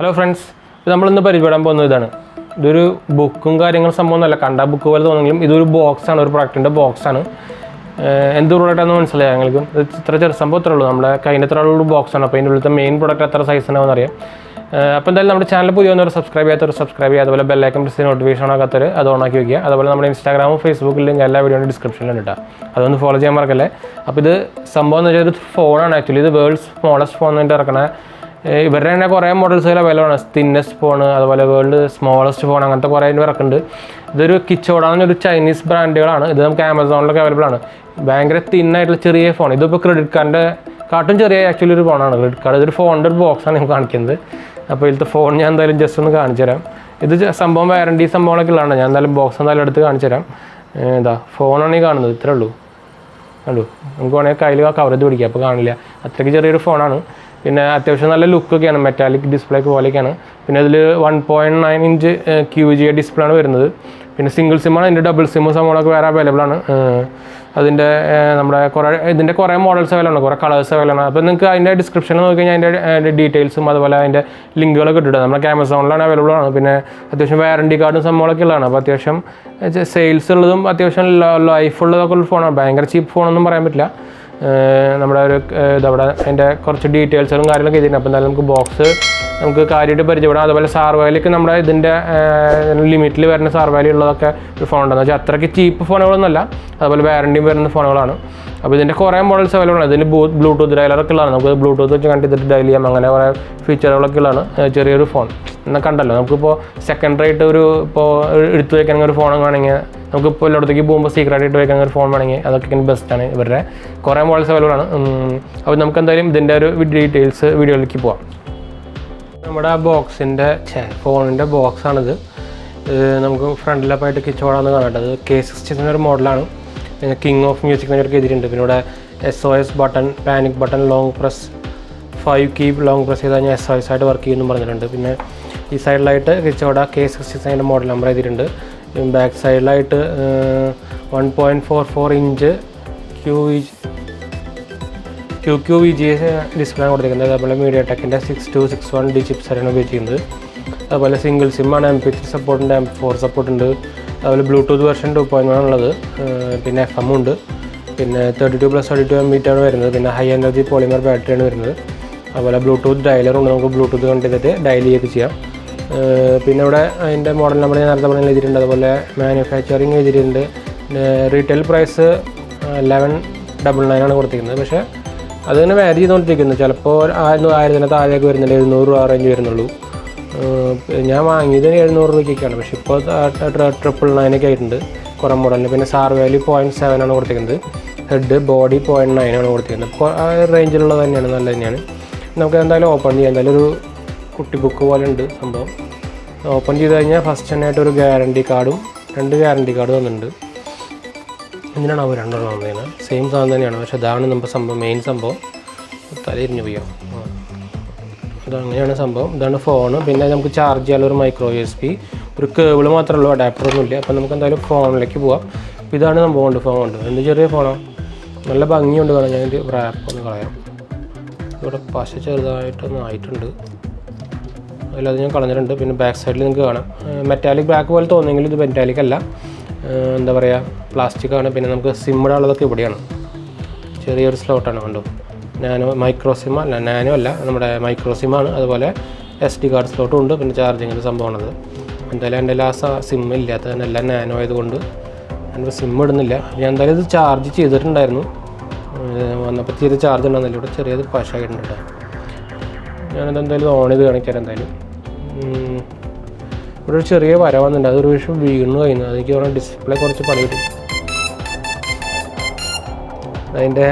Hello friends, ഇത് നമ്മളിന്ന് പരിചയപ്പെടാൻ പോകുന്നത് ഇതാണ്. ഇതൊരു ബുക്കും കാര്യങ്ങളും സംഭവമൊന്നുമല്ല, കണ്ട ബുക്ക് പോലെ തോന്നുമെങ്കിലും ഇതൊരു ബോക്സാണ്, ഒരു പ്രൊഡക്റ്റിൻ്റെ ബോക്സാണ്. എന്ത് പ്രൊഡക്റ്റാണെന്ന് മനസ്സിലായി ഞങ്ങൾക്ക്. ഇത് ഇത്ര ചെറു സംഭവം ഇത്രേ ഉള്ളൂ, നമ്മുടെ കയ്യിൻ്റെ ഇത്ര ഉള്ളൊരു ബോക്സാണ്. അപ്പോൾ അതിൻ്റെ ഉള്ളിലത്തെ മെയിൻ പ്രൊഡക്റ്റ് എത്ര സൈസ് ഉണ്ടാവുമെന്ന് അറിയാം. അപ്പോൾ എന്തായാലും നമ്മുടെ ചാനൽ പുതിയ വന്നവർ സബ്സ്ക്രൈബ് ചെയ്യുക, അതുപോലെ ബെല്ലൈക്കൺ പ്രസ് നോട്ടിഫിക്കേഷൻ ആക്കാത്തവർ അത് ഓണാക്കി വയ്ക്കുക. അതുപോലെ നമ്മുടെ ഇൻസ്റ്റാഗ്രാമും ഫേസ്ബുക്കിൽ ലിങ്ക് എല്ലാ വീഡിയോയുടെ ഡിസ്ക്രിപ്ഷനിലും ഇട്ടാൽ അതൊന്ന് ഫോളോ ചെയ്യാൻ മറക്കല്ലേ. അപ്പോൾ ഇത് സംഭവം എന്ന് വെച്ചാൽ ഒരു ഫോണാണ്. ആക്ച്വലി ഇത് വേൾഡ്സ് സ്മോളസ്റ്റ് ഫോൺ എന്നിട്ട് ഇറക്കണ. ഇവരുടെ തന്നെ കുറേ മോഡൽസുകൾ അവൈലബിൾ ആണ്. തിന്നസ്റ്റ് ഫോൺ, അതുപോലെ വേൾഡ് സ്മോളസ്റ്റ് ഫോൺ, അങ്ങനത്തെ കുറേ ഇറക്കുന്നുണ്ട്. ഇതൊരു കിച്ചോഡ എന്നൊരു ചൈനീസ് ബ്രാൻഡുകളാണ്. ഇത് നമുക്ക് ആമസോണിലൊക്കെ അവൈലബിൾ ആണ്. ഭയങ്കര തിന്നായിട്ടുള്ള ചെറിയ ഫോൺ. ഇതിപ്പോൾ ക്രെഡിറ്റ് കാർഡിൻ്റെ കാട്ടും ചെറിയ ആക്ച്വലി ഒരു ഫോണാണ് ക്രെഡിറ്റ് കാർഡ്. ഇതൊരു ഫോണിൻ്റെ ഒരു ബോക്സാണ് ഞാൻ കാണിക്കുന്നത്. അപ്പോൾ ഇതിലത്തെ ഫോൺ ഞാൻ എന്തായാലും ജസ്റ്റ് ഒന്ന് കാണിച്ചു തരാം. ഇത് സംഭവം വാറണ്ടി സംഭവങ്ങളൊക്കെ ഉള്ളതാണ്. ഞാൻ എന്തായാലും ബോക്സ് എന്തായാലും എടുത്ത് കാണിച്ചു തരാം. എന്താ ഫോണാണ് ഈ കാണുന്നത്, ഇത്രേ ഉള്ളൂ. കണ്ടു, നമുക്ക് വേണമെങ്കിൽ കയ്യിൽ കവറേജ് പിടിക്കുക, അപ്പോൾ കാണില്ല. അത്രയ്ക്ക് ചെറിയൊരു ഫോണാണ്. പിന്നെ അത്യാവശ്യം നല്ല ലുക്കൊക്കെയാണ്, മെറ്റാലിക് ഡിസ്പ്ലേക്ക് പോലെയൊക്കെയാണ്. പിന്നെ ഇതിൽ 1.9 ഇഞ്ച് QGA ഡിസ്പ്ലേ ആണ് വരുന്നത്. പിന്നെ സിംഗിൾ സിമ്മാണ്. അതിൻ്റെ ഡബിൾ സിമ്മ് സംഭവങ്ങളൊക്കെ വേറെ അവൈലബിൾ ആണ്. അതിൻ്റെ ഇതിൻ്റെ കുറേ മോഡൽസ് അവൈലബിൾ ആണ്, കുറേ കളേഴ്സ് അവൈലബിൾ ആണ്. അപ്പോൾ നിങ്ങൾക്ക് അതിൻ്റെ ഡിസ്ക്രിപ്ഷനിൽ നോക്കി കഴിഞ്ഞാൽ അതിൻ്റെ ഡീറ്റെയിൽസും അതുപോലെ അതിൻ്റെ ലിങ്കുകളൊക്കെ ഇട്ടിട്ട് നമ്മുടെ ആമസോണിലാണ് അവൈലബിൾ ആണ്. പിന്നെ അത്യാവശ്യം വാറണ്ടി കാർഡും സംഭവങ്ങളൊക്കെ ഉള്ളതാണ്. അപ്പോൾ അത്യാവശ്യം സെയിൽസ് ഉള്ളതും അത്യാവശ്യം ലൈഫ് ഉള്ളതൊക്കെ ഉള്ള ഫോണാണ്. ഭയങ്കര ചീപ്പ് ഫോണൊന്നും പറയാൻ പറ്റില്ല. നമ്മുടെ ഒരു ഇതവിടെ അതിൻ്റെ കുറച്ച് ഡീറ്റെയിൽസുകളും കാര്യങ്ങളൊക്കെ ചെയ്തിട്ടുണ്ട്. അപ്പോൾ എന്തായാലും നമുക്ക് ബോക്സ് നമുക്ക് കാര്യമായിട്ട് പരിചയപ്പെടാം. അതുപോലെ സാർവാലിക്ക് നമ്മുടെ ഇതിൻ്റെ ലിമിറ്റിൽ വരുന്ന സാർവാലി ഉള്ളതൊക്കെ ഒരു ഫോൺ ഉണ്ടെന്ന് വെച്ചാൽ അത്രയ്ക്ക് ചീപ്പ് ഫോണുകളൊന്നുമല്ല, അതുപോലെ വാറണ്ടിയും വരുന്ന ഫോണുകളാണ്. അപ്പോൾ ഇതിൻ്റെ കുറേ മോഡൽസ് അവൈലബിൾ ആണ്. ഇതിന് ബ്ലൂടൂത്ത് ഡയലറൊക്കെ ഉള്ളതാണ്. നമുക്ക് ബ്ലൂടൂത്ത് വെച്ച് കണ്ടിട്ട് ഡയൽ ചെയ്യാം, അങ്ങനെ കുറേ ഫീച്ചറുകളൊക്കെ ഉള്ളതാണ്. ചെറിയൊരു ഫോൺ എന്നാൽ കണ്ടല്ലോ. നമുക്കിപ്പോൾ സെക്കൻഡറി ആയിട്ട് ഇപ്പോൾ എടുത്തു വയ്ക്കണമെങ്കിൽ ഒരു ഫോൺ വേണമെങ്കിൽ, നമുക്കിപ്പോൾ എല്ലായിടത്തേക്ക് പോകുമ്പോൾ സീക്രട്ട് ആയിട്ട് വയ്ക്കാൻ ഒരു ഫോൺ വേണമെങ്കിൽ അതൊക്കെ ബെസ്റ്റാണ്. ഇവരുടെ കുറേ മോഡൽസ് അവൈലബിൾ ആണ്. അപ്പോൾ നമുക്ക് എന്തായാലും ഇതിൻ്റെ ഒരു ഡീറ്റെയിൽസ് വീഡിയോയിലേക്ക് പോകാം. നമ്മുടെ ആ ബോക്സിൻ്റെ ഫോണിൻ്റെ ബോക്സാണിത്. നമുക്ക് ഫ്രണ്ടിലപ്പായിട്ട് കിച്ചോടാന്ന് കാണേണ്ടത് K60 ഒരു മോഡലാണ്. പിന്നെ കിങ് ഓഫ് മ്യൂസിക് എന്നൊക്കെ എഴുതിയിട്ടുണ്ട്. പിന്നെ ഇവിടെ SOS button, panic button, long press, 5 key long press ചെയ്ത് കഴിഞ്ഞാൽ SOS ആയിട്ട് വർക്ക് ചെയ്യുമെന്നും പറഞ്ഞിട്ടുണ്ട്. പിന്നെ ഈ സൈഡിലായിട്ട് കിച്ചോട K60 മോഡൽ നമ്പർ എഴുതിയിട്ടുണ്ട്. ബാക്ക് സൈഡിലായിട്ട് 1.44 ഇഞ്ച് QQVGA ഡിസ്പ്ലേ കൊടുത്തിരിക്കുന്നത്. അതുപോലെ മീഡിയ ടെക്കിൻ്റെ 6261D ചിപ്സാണ് ഉപയോഗിച്ചിരിക്കുന്നത്. അതുപോലെ സിംഗിൾ സിമ്മാണ്. MP3 സപ്പോർട്ടുണ്ട്, MP4 സപ്പോർട്ടുണ്ട്. അതുപോലെ ബ്ലൂടൂത്ത് വെർഷൻ 2.1 ഉള്ളത്. പിന്നെ FM ഉണ്ട്. പിന്നെ 32+32 mAh ആണ് വരുന്നത്. പിന്നെ ഹൈ എനർജി പോളിമർ ബാറ്ററിയാണ് വരുന്നത്. അതുപോലെ ബ്ലൂടൂത്ത് ഡയലറുണ്ട്, നമുക്ക് ബ്ലൂടൂത്ത് കണക്ട് ചെയ്തിട്ട് ഡയൽ ചെയ്യൊക്കെ ചെയ്യാം. പിന്നെ ഇവിടെ അതിൻ്റെ മോഡൽ നമ്പർ ഞാൻ നേരത്തെ പറഞ്ഞാൽ എഴുതിയിട്ടുണ്ട്. അതുപോലെ മാനുഫാക്ചറിങ് എഴുതിയിട്ടുണ്ട്. റീറ്റെയിൽ പ്രൈസ് 1199 ആണ് കൊടുത്തിരിക്കുന്നത്. പക്ഷേ അതിങ്ങനെ വാരി ചെയ്തുകൊണ്ടിരിക്കുന്നത്. ചിലപ്പോൾ 1000 താഴേക്ക് വരുന്നില്ല, 700 രൂപ റേഞ്ച് വരുന്നുള്ളൂ. ഞാൻ വാങ്ങിയത് 700 രൂപയ്ക്കൊക്കെയാണ്. പക്ഷേ ഇപ്പോൾ 999 ആയിട്ടുണ്ട് കുറേ മോഡലിന്. പിന്നെ സാർ വാല്യൂ 0.7 ആണ് കൊടുത്തിരിക്കുന്നത്. ഹെഡ് ബോഡി 0.9 ആണ് കൊടുത്തിരിക്കുന്നത്. ഇപ്പോൾ ആ റേഞ്ചിലുള്ളത് തന്നെയാണ്, നല്ല തന്നെയാണ്. നമുക്ക് എന്തായാലും ഓപ്പൺ ചെയ്യാം. എന്തായാലും ഒരു കുട്ടി ബുക്ക് പോലെ ഉണ്ട് സംഭവം. ഓപ്പൺ ചെയ്ത് കഴിഞ്ഞാൽ ഫസ്റ്റ് തന്നെ ആയിട്ട് ഒരു ഗ്യാരണ്ടി കാർഡും 2 ഗ്യാരണ്ടി കാർഡ് വന്നിട്ടുണ്ട്. എന്തിനാണ് അവർ 2 വന്നതിന്? സെയിം സാധനം തന്നെയാണ്, പക്ഷേ അതാണ് നമ്മുടെ സംഭവം, മെയിൻ സംഭവം. തലയിരിഞ്ഞു പോയോ? അതങ്ങനെയാണ് സംഭവം. ഇതാണ് ഫോണ്. പിന്നെ നമുക്ക് ചാർജ് ചെയ്യാനുള്ള ഒരു മൈക്രോ USB, ഒരു കേബിൾ മാത്രമേ ഉള്ളൂ, അഡാപ്റ്ററൊന്നുമില്ല. അപ്പോൾ നമുക്ക് എന്തായാലും ഫോണിലേക്ക് പോവാം. അപ്പോൾ ഇതാണ് സംഭവം ഉണ്ട്, ഫോൺ ഉണ്ട്. എന്ത് ചെറിയ ഫോണാണ്, നല്ല ഭംഗിയുണ്ട് കാണാൻ. ഞാനൊരു റാപ്പ് ഒന്ന് കളയാം. ഇവിടെ പശ ചെറുതായിട്ടൊന്നും ആയിട്ടുണ്ട്, അതിലത് ഞാൻ കളഞ്ഞിട്ടുണ്ട്. പിന്നെ ബാക്ക് സൈഡിൽ നിങ്ങൾക്ക് കാണാം, മെറ്റാലിക് ബാക്ക് പോലെ തോന്നുമെങ്കിൽ ഇത് മെറ്റാലിക് അല്ല, എന്താ പറയുക, പ്ലാസ്റ്റിക്കാണ്. പിന്നെ നമുക്ക് സിമ്മിടാനുള്ളതൊക്കെ ഇവിടെയാണ്, ചെറിയൊരു സ്ലോട്ടാണ്. കണ്ടു, മൈക്രോ സിം അല്ല, നാനോ അല്ല, നമ്മുടെ മൈക്രോ സിമ്മാണ്. അതുപോലെ SD കാർഡ് സ്ലോട്ടും ഉണ്ട്. പിന്നെ ചാർജിങ്ങിൻ്റെ സംഭവമാണത്. എന്തായാലും എൻ്റെ സിം ഇല്ലാത്ത തന്നെ എല്ലാം നാനോ ആയതുകൊണ്ട് എൻ്റെ സിം ഇടുന്നില്ല. ഞാൻ എന്തായാലും ഇത് ചാർജ് ചെയ്തിട്ടുണ്ടായിരുന്നു, വന്നപ്പോൾ ചെയ്ത് ചാർജ് ഉണ്ടാകുന്നില്ല. ഇവിടെ ചെറിയത് പശായിട്ടുണ്ട്. ഞാനത് എന്തായാലും ഓൺ ചെയ്ത് കാണിക്കാം. എന്തായാലും ഇവിടെ ഒരു ചെറിയ വര വന്നിട്ടുണ്ട്, അതൊരു വിഷം വീണ് കഴിഞ്ഞു. അതെനിക്ക് പറഞ്ഞാൽ ഡിസ്പ്ലേ കുറച്ച് പണി കിട്ടും. അതിൻ്റെ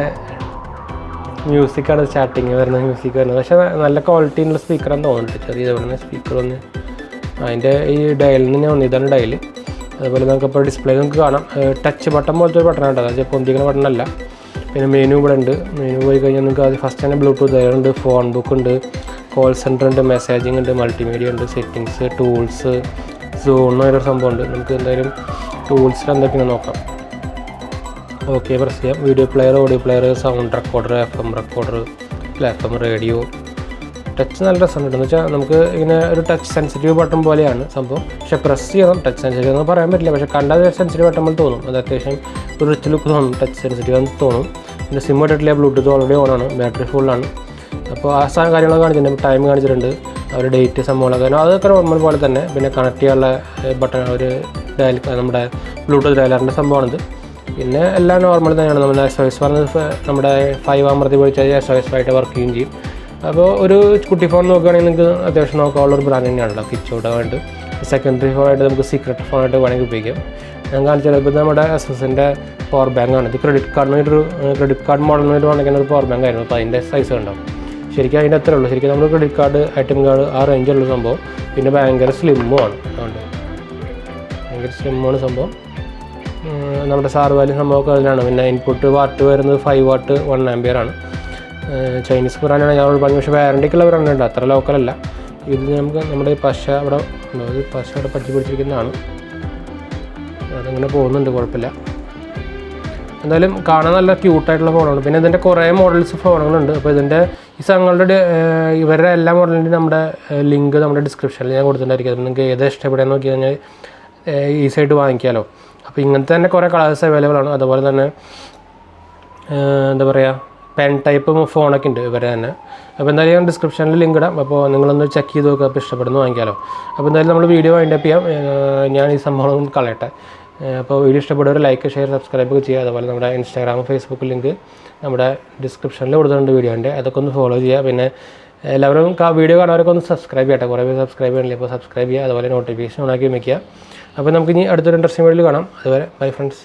മ്യൂസിക്കാണ് സ്റ്റാർട്ടിങ് വരുന്നത്, മ്യൂസിക് വരുന്നത്. പക്ഷേ നല്ല ക്വാളിറ്റിയുള്ള സ്പീക്കറാന്ന് തോന്നുന്നുണ്ട്. ചെറിയ ഇവിടെ സ്പീക്കർ വന്ന് അതിൻ്റെ ഈ ഡയലിൽ നിന്ന് വന്നു. ഇതാണ് ഡയൽ. അതുപോലെ നമുക്കിപ്പോൾ ഡിസ്പ്ലേ നമുക്ക് കാണാം, ടച്ച് ബട്ടൺ പോലത്തെ ഒരു ബട്ടൺ ഉണ്ട്, അത് പൊന്തിക്കുന്ന ബട്ടണല്ല. പിന്നെ മെനു ഇവിടെ ഉണ്ട്. മെനു പോയി കഴിഞ്ഞാൽ നിങ്ങൾക്ക് അത് ഫസ്റ്റ് തന്നെ ബ്ലൂടൂത്ത് ഡയലുണ്ട്, ഫോൺ ബുക്ക് ഉണ്ട്, കോൾ സെൻറ്റർ ഉണ്ട്, മെസ്സേജിങ് ഉണ്ട്, മൾട്ടിമീഡിയ ഉണ്ട്, സെറ്റിങ്സ്, ടൂൾസ്, സൂൺ എന്നൊരു സംഭവമുണ്ട്. നമുക്ക് എന്തായാലും ടൂൾസിൽ എന്തൊക്കെയാണ് നോക്കാം. ഓക്കെ പ്രസ് ചെയ്യാം. Video player, audio player, sound recorder, FM recorder, FM radio, touch നല്ല രസമുണ്ട് എന്ന് വെച്ചാൽ നമുക്ക് ഇങ്ങനെ ഒരു ടച്ച് സെൻസിറ്റീവ് ബട്ടൺ പോലെയാണ് സംഭവം. പക്ഷേ പ്രസ് ചെയ്യണം. ടച്ച് സെൻസിറ്റീവ് എന്ന് പറയാൻ പറ്റില്ല, പക്ഷേ കണ്ടാൽ സെൻസിറ്റീവ് ബട്ടൺ പോലെ തോന്നും. അത് അത്യാവശ്യം ഒരു റിച്ച് ലുക്ക് തോന്നും, ടച്ച് സെൻസിറ്റീവ് എന്ന് തോന്നും. പിന്നെ സിം ഇട്ടിട്ടില്ല, ബ്ലൂടൂത്ത് ഓൾറെഡി ഓണാണ്, ബാറ്ററി ഫുള്ളാണ്. അപ്പോൾ ആ സാധനം കാര്യങ്ങളൊക്കെ കാണിച്ചിട്ടുണ്ട്, ടൈം കാണിച്ചിട്ടുണ്ട്, അവർ ഡേറ്റ് സംഭവങ്ങളൊക്കെ അതൊക്കെ നോർമൽ പോലെ തന്നെ. പിന്നെ കണക്ട് ചെയ്യാനുള്ള ബട്ടൺ ഒരു ഡയൽ, നമ്മുടെ ബ്ലൂടൂത്ത് ഡയലറിൻ്റെ സംഭവമാണിത്. പിന്നെ എല്ലാം നോർമൽ തന്നെയാണ്. നമ്മൾ SOS പറഞ്ഞത് നമ്മുടെ 5 അമർത്തി വിളിച്ചാൽ SOS ആയിട്ട് വർക്ക് ചെയ്യുകയും ചെയ്യും. അപ്പോൾ ഒരു കുട്ടി ഫോൺ നോക്കുകയാണെങ്കിൽ നിങ്ങൾക്ക് അത്യാവശ്യം നോക്കാനുള്ളൊരു ബ്രാൻഡ് തന്നെയാണല്ലോ KECHAODA വേണ്ട. സെക്കൻഡറി ഫോണായിട്ട് നമുക്ക് സീക്രട്ട് ഫോണായിട്ട് വേണമെങ്കിൽ ഉപയോഗിക്കാം. ഞാൻ കാണിച്ചാൽ ഇപ്പോൾ നമ്മുടെ SSൻ്റെ പവർ ബാങ്കാണ്. ഇത് ക്രെഡിറ്റ് കാർഡ് മോഡലിന് വേണമെങ്കിൽ ഒരു പവർ ബാങ്ക് ആയിരുന്നു. അപ്പോൾ അതിൻ്റെ സൈസ് ഉണ്ടാവും. ശരിക്കും അതിൻ്റെ അത്രേ ഉള്ളൂ. ശരിക്കും നമ്മൾ ക്രെഡിറ്റ് കാർഡ്, ATM കാർഡ് ആ റേഞ്ചുള്ള സംഭവം. പിന്നെ ഭയങ്കര സ്ലിമ്മുമാണ്. അതുകൊണ്ട് ഭയങ്കര സ്ലിമ്മാണ് സംഭവം. നമ്മുടെ സാർ വാല്യൂ സംഭവമൊക്കെ അതിലാണ്. പിന്നെ ഇൻപുട്ട് വാട്ട് വരുന്നത് 5 വാട്ട് 1 ആംപിയറാണ്. ചൈനീസ് ബ്രാൻഡാണ് ഞാൻ പറഞ്ഞു. പക്ഷേ വാറണ്ടിക്കുള്ള ബ്രാൻഡ് ഉണ്ട്, അത്ര ലോക്കലല്ല. ഇത് നമുക്ക് നമ്മുടെ പശ അവിടെ ഉണ്ടോ, ഇത് പശ അവിടെ പിടിച്ചിരിക്കുന്നതാണ്. അതങ്ങനെ പോകുന്നുണ്ട്, കുഴപ്പമില്ല. എന്തായാലും കാണാൻ നല്ല ക്യൂട്ടായിട്ടുള്ള ഫോണാണ്. പിന്നെ ഇതിൻ്റെ കുറേ മോഡൽസ് ഫോണുകളുണ്ട്. അപ്പോൾ ഇതിൻ്റെ ഈ സാധനങ്ങളുടെ ഇവരുടെ എല്ലാ മോഡലിൻ്റെയും നമ്മുടെ ലിങ്ക് നമ്മുടെ ഡിസ്ക്രിപ്ഷനിൽ ഞാൻ കൊടുത്തിട്ടുണ്ടായിരിക്കും. നിങ്ങൾക്ക് ഏത് ഇഷ്ടപ്പെടുക നോക്കി കഴിഞ്ഞാൽ ഈസി ആയിട്ട് വാങ്ങിക്കാമല്ലോ. അപ്പോൾ ഇങ്ങനത്തെ തന്നെ കുറേ കളേഴ്സ് അവൈലബിൾ ആണ്. അതുപോലെ തന്നെ എന്താ പറയുക, പെൻ ടൈപ്പ് ഫോണൊക്കെ ഉണ്ട് ഇവരെ തന്നെ. അപ്പോൾ എന്തായാലും ഞാൻ ഡിസ്ക്രിപ്ഷനിൽ ലിങ്ക് ഇടാം. അപ്പോൾ നിങ്ങളൊന്ന് ചെക്ക് ചെയ്ത് നോക്കുക, അപ്പോൾ ഇഷ്ടപ്പെടുന്നു വാങ്ങിക്കാമല്ലോ. അപ്പോൾ എന്തായാലും നമ്മൾ വീഡിയോ വൈൻഡപ്പ് ചെയ്യാം. ഞാൻ ഈ സംഭവം കളയട്ടെ. അപ്പോൾ വീഡിയോ ഇഷ്ടപ്പെട്ടവർ ലൈക്ക്, ഷെയർ, സബ്സ്ക്രൈബ് ഒക്കെ ചെയ്യുക. അതുപോലെ നമ്മുടെ ഇൻസ്റ്റാഗ്രാം, ഫേസ്ബുക്ക് ലിങ്ക് നമ്മുടെ ഡിസ്ക്രിപ്ഷനിൽ കൊടുത്തിട്ടുണ്ട് വീഡിയോൻ്റെ, അതൊക്കെ ഒന്ന് ഫോളോ ചെയ്യുക. പിന്നെ എല്ലാവരും വീഡിയോ കാണാനവരൊക്കെ ഒന്ന് സബ്സ്ക്രൈബ് ചെയ്യട്ടെ. കുറേ പേര് സബ്സ്ക്രൈബ് ചെയ്യണില്ല, അപ്പോൾ സബ്സ്ക്രൈബ് ചെയ്യുക. അതുപോലെ നോട്ടിഫിക്കേഷൻ ഓണാക്കി വയ്ക്കുക. അപ്പോൾ നമുക്കിനി അടുത്തൊരു ഇൻട്രസ്റ്റിംഗ് വീഡിയോയിൽ കാണാം. അതുവരെ ബൈ ഫ്രണ്ട്സ്.